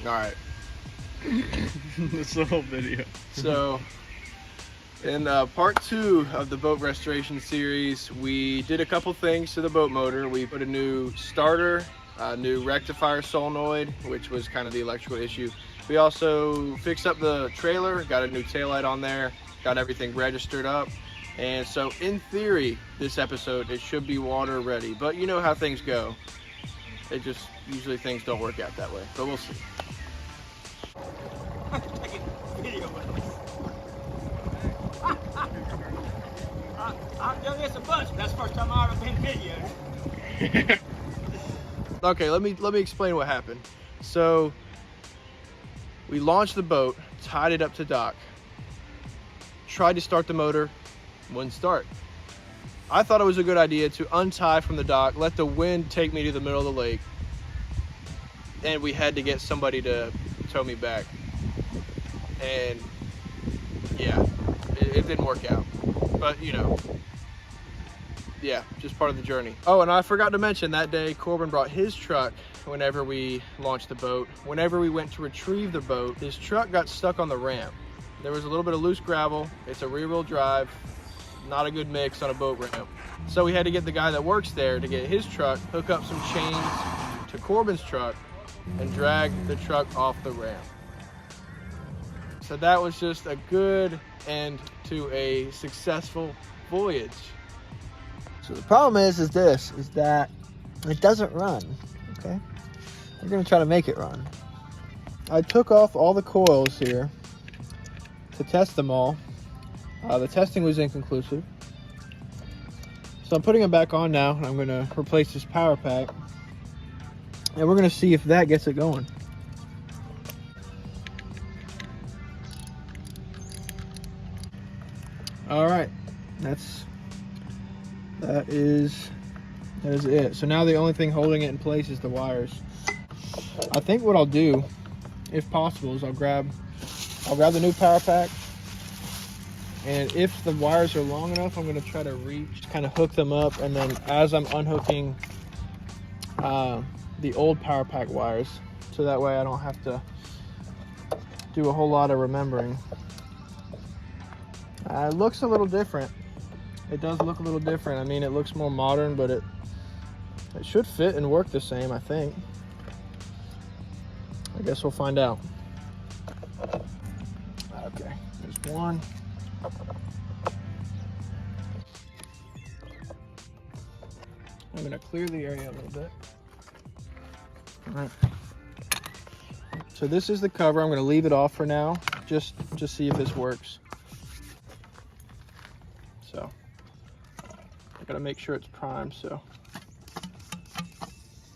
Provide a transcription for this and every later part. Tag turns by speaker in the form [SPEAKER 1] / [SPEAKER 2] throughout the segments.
[SPEAKER 1] All right.
[SPEAKER 2] That's the whole video.
[SPEAKER 1] So, in part 2 of the boat restoration series, we did a couple things to the boat motor. We put a new starter, a new rectifier solenoid, which was kind of the electrical issue. We also fixed up the trailer, got a new taillight on there, got everything registered up. And so in theory, this episode, it should be water ready. But you know how things go. It just, usually things don't work out that way, but we'll see.
[SPEAKER 3] I've done this a bunch, but that's the first time I've ever been videoed.
[SPEAKER 1] Okay, let me explain what happened. So we launched the boat, tied it up to dock, tried to start the motor, wouldn't start. I thought it was a good idea to untie from the dock, let the wind take me to the middle of the lake, and we had to get somebody to tow me back. And yeah, it didn't work out, but you know, yeah, just part of the journey. Oh, and I forgot to mention that day Corbin brought his truck whenever we launched the boat. Whenever we went to retrieve the boat, his truck got stuck on the ramp. There was a little bit of loose gravel. It's a rear-wheel drive, not a good mix on a boat ramp. So we had to get the guy that works there to get his truck, hook up some chains to Corbin's truck, and drag the truck off the ramp. So that was just a good end to a successful voyage.
[SPEAKER 3] So the problem is that it doesn't run, okay? We're gonna try to make it run. I took off all the coils here to test them all. The testing was inconclusive. So I'm putting them back on now, and I'm gonna replace this power pack. And we're gonna see if that gets it going. All right, that is it. So now the only thing holding it in place is the wires. I think what I'll do, if possible, is I'll grab the new power pack, and if the wires are long enough, I'm gonna try to reach, kind of hook them up, and then as I'm unhooking the old power pack wires, so that way I don't have to do a whole lot of remembering. It looks a little different. It does look a little different. I mean, it looks more modern, but it should fit and work the same, I think. I guess we'll find out. Okay, there's one. I'm gonna clear the area a little bit. All right. So this is the cover. I'm gonna leave it off for now, just see if this works. So I gotta make sure it's primed, so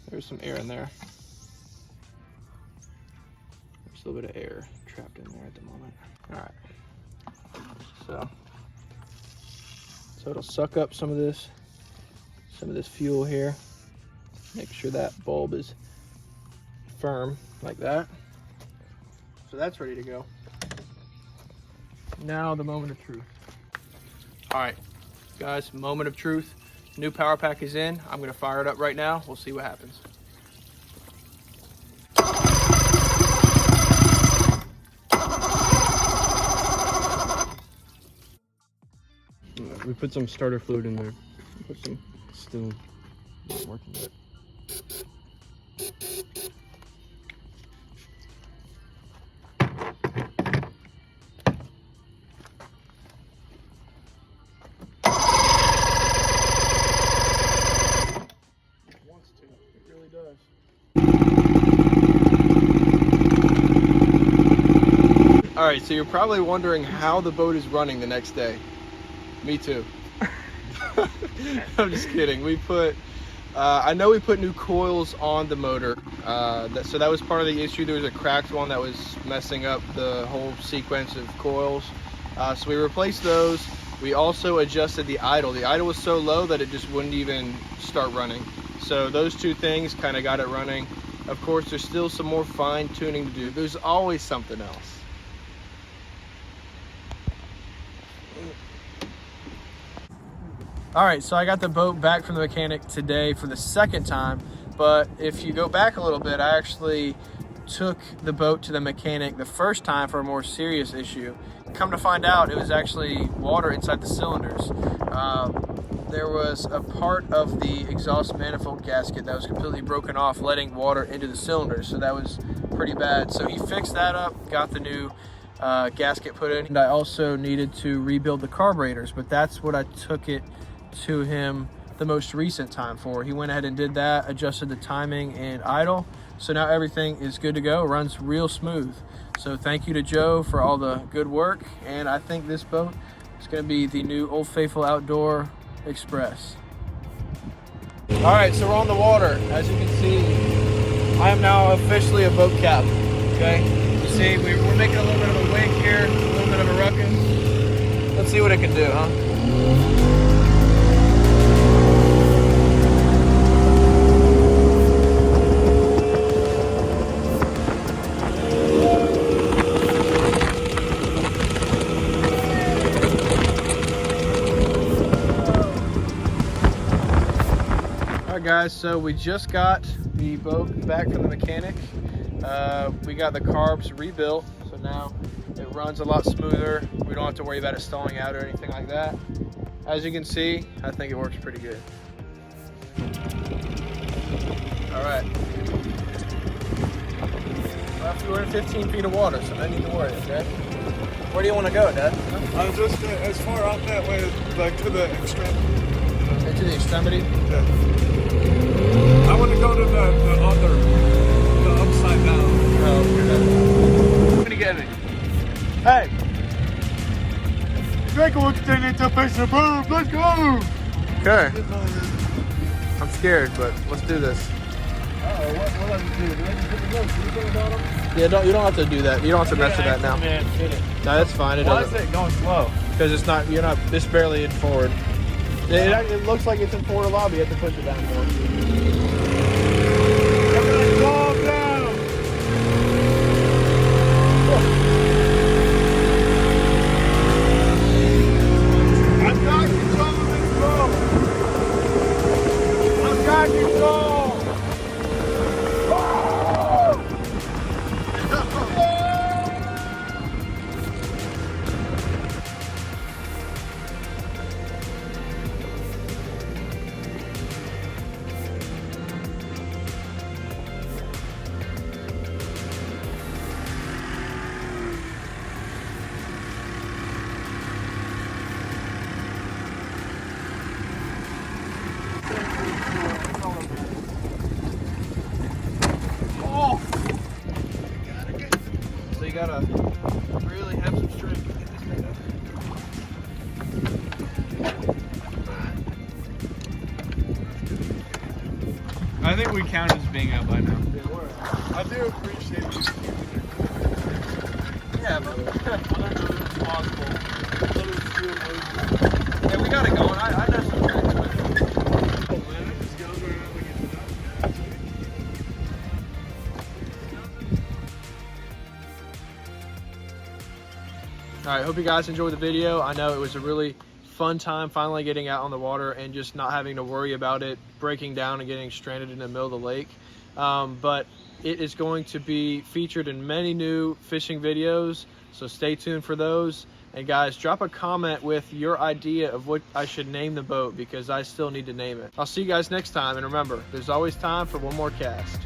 [SPEAKER 3] there's some air in there. There's a little bit of air trapped in there at the moment. All right, so it'll suck up some of this fuel here. Make sure that bulb is firm like that. So that's ready to go. Now the moment of truth. All right, guys, moment of truth. New power pack is in. I'm gonna fire it up right now. We'll see what happens.
[SPEAKER 2] We put some starter fluid in there. Put some, still not working yet.
[SPEAKER 1] All right, so you're probably wondering how the boat is running the next day. Me too. I'm just kidding. We put, I know we put new coils on the motor. So that was part of the issue. There was a cracked one that was messing up the whole sequence of coils. So we replaced those. We also adjusted the idle. The idle was so low that it just wouldn't even start running. So those two things kind of got it running. Of course, there's still some more fine tuning to do. There's always something else. All right, so I got the boat back from the mechanic today for the second time, but if you go back a little bit, I actually took the boat to the mechanic the first time for a more serious issue. Come to find out, it was actually water inside the cylinders. There was a part of the exhaust manifold gasket that was completely broken off, letting water into the cylinders, so that was pretty bad. So he fixed that up, got the new gasket put in, and I also needed to rebuild the carburetors, but that's what I took it to him the most recent time for. He went ahead and did that, adjusted the timing and idle, so now everything is good to go, runs real smooth. So thank you to Joe for all the good work, and I think this boat is going to be the new Old Faithful Outdoor Express. All right, so we're on the water. As you can see, I am now officially a boat captain. Okay, you see, we're making a little bit of a wake here, a little bit of a ruckus. Let's see what it can do, huh? Guys, so we just got the boat back from the mechanic. We got the carbs rebuilt, so now it runs a lot smoother. We don't have to worry about it stalling out or anything like that. As you can see, I think it works pretty good. All right, well, we're in 15 feet of water, so no need to worry. Okay, where do you want to go, Dad?
[SPEAKER 4] Just as far out that way, like to the extremity.
[SPEAKER 1] Into the extremity?
[SPEAKER 4] Yeah. I want to go to the upside down.
[SPEAKER 1] Oh, okay. I'm gonna get it. Hey!
[SPEAKER 4] Drake wants to turn into a person. Let's go!
[SPEAKER 1] Okay. I'm scared, but let's do this.
[SPEAKER 4] What do I do? Do I just put the notes? You think about them?
[SPEAKER 1] Yeah, you don't have to do that. You don't have to mess with that now.
[SPEAKER 4] Man,
[SPEAKER 1] No, that's fine. It
[SPEAKER 4] Why
[SPEAKER 1] doesn't.
[SPEAKER 4] is it going slow?
[SPEAKER 1] Because it's barely in forward. It looks like it's in forward a lot, but you have to push it down more.
[SPEAKER 4] Calm down! I've got control of this boat! I've got control!
[SPEAKER 1] So you gotta really have some strength to get this thing up.
[SPEAKER 2] I think we count as being out by now.
[SPEAKER 4] I do appreciate you.
[SPEAKER 1] Yeah, but
[SPEAKER 4] I don't know if it's possible.
[SPEAKER 1] yeah, we got it going. I know some tricks, but
[SPEAKER 4] Oh man, it just goes right out like it's done.
[SPEAKER 1] all right, hope you guys enjoyed the video. I know it was a really fun time finally getting out on the water and just not having to worry about it breaking down and getting stranded in the middle of the lake. But it is going to be featured in many new fishing videos, so stay tuned for those. And guys, drop a comment with your idea of what I should name the boat, because I still need to name it. I'll see you guys next time, and remember, there's always time for one more cast.